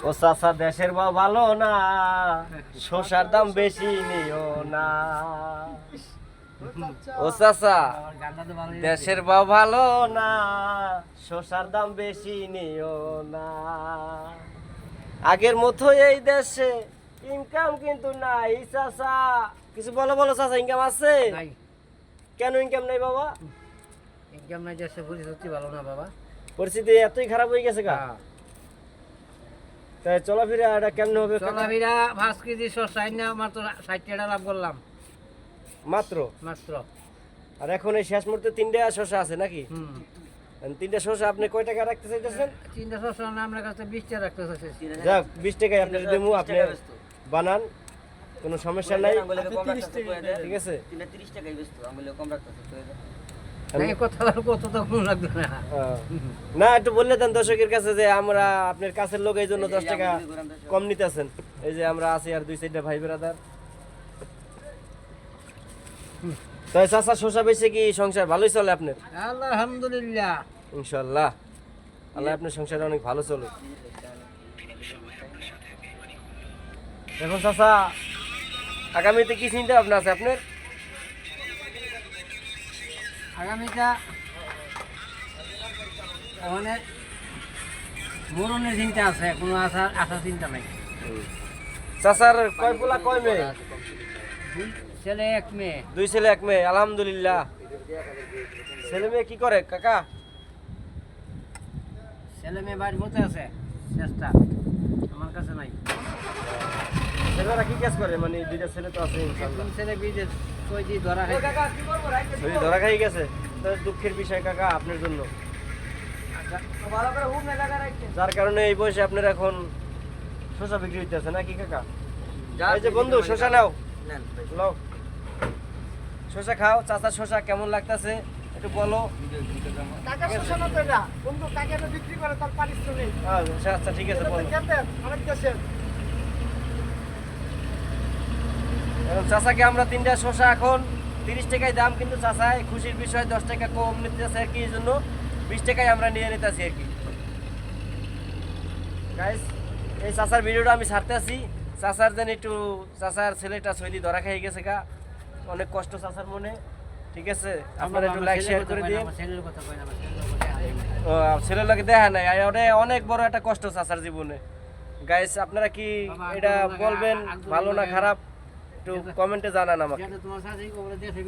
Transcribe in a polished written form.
ও চাচা দেশের বা ভালো না, শসার দাম বেশি নিও না। ও চাচা দেশের বা ভালো না, শসার দাম বেশি নিও না। আগের মতো এই দেশে ইনকাম কিন্তু নাই চাচা। কিছু বলো বলো চাচা, ইনকাম আছে? কেন ইনকাম নাই বাবা? ইনকাম নাই, দেশে পরিস্থিতি ভালো না বাবা। পরিস্থিতি এতই খারাপ হয়ে গেছে গা? তাই চলাফেরা এটা কেমন হবে? চলাফেরা 5 কেজি শসা না মাত্র 60 টাকা লাভ করলাম মাত্র। আর এখন এই শেষ মুহূর্তে 3টা শসা আছে নাকি? 3টা শসা আপনি কয় টাকা রাখতে চাইতেছেন? 3টা শসা না আমার কাছে 20 টাকা রাখতে চাইছি। যাক 20 টাকায় আপনি দেবো, আপনি বানান, কোনো সমস্যা নাই, ঠিক আছে? 30 টাকাই বেচতো, আমগুলো কম রাখতেছে তো। এই কথা কত তো কম লাগবে না। না একটু বললে দেন দর্শকের কাছে যে আমরা আপনার কাছের লোক, এই জন্য 10 টাকা কম নিতেছেন। এই যে আমরা আছি আর 2-4টা ভাই ব্রাদার। তাই চাচা শসা বেচে কি সংসার ভালোই চলে আপনার? আলহামদুলিল্লাহ, ইনশাআল্লাহ আল্লাহ আপনার সংসারে অনেক ভালো চলে। এখন চাচা আগামীতে কি চিন্তা ভাবনা আছে আপনার? আগামীটা ওখানে মরণের চিন্তা আছে, কোনো আশা চিন্তা নাই। চাচার কয় পোলা কয় মেয়ে? 2 ছেলে 1 মেয়ে। 2 ছেলে 1 মেয়ে, আলহামদুলিল্লাহ। ছেলে মেয়ে কি করে কাকা? ছেলে মেয়ে বাড়ি বসে আছে, চেষ্টা আমার কাছে নাই। ছেলেরা কি কাজ করে? মানে 2টা ছেলে তো আছে ইনশাআল্লাহ। 2 ছেলে বিদেশ কই ধরা খাই। শরীর ধরা খাই গেছে, তো দুঃখের বিষয় কাকা আপনার জন্য। যার কারণে এই বয়সে আপনার এখন শসা বিক্রি হইতেছে নাকি কাকা? এই যে বন্ধু শসা নাও, নাও শসা খাও। চাচা শসা কেমন লাগতেছে একটু বলো। টাকা শোষণ তো এটা বন্ধু, টাকা এনে বিক্রি করে তার পারিশ্রমিক। আচ্ছা আচ্ছা ঠিক আছে বলো। খেতেন অনেক দেশের। এখন চাচাকে আমরা 3টা শসা এখন 30 টাকায় দাম, কিন্তু চাচায় খুশির বিষয় 10 টাকা কম নিতেছে আর কি, এই জন্য 20 টাকায় আমরা নিয়ে নিতেছি আর কি। গাইস এই চাচার ভিডিওটা আমি ছাড়তে আছি। চাচার যেন একটু, চাচার ছেলেটা সৈদি ধরা খেয়ে গেছে গা, অনেক কষ্ট চাচার মনে, ঠিক আছে? আপনারা একটু লাইক শেয়ার করে দিন। ছেলের কথা কই না, ছেলের লোকে দেখা নাই, ওটা অনেক বড় একটা কষ্ট চাচার জীবনে। গাইস আপনারা কি এটা বলবেন ভালো না খারাপ, একটু কমেন্টে জানান আমাকে। তোমার সাথে দেশে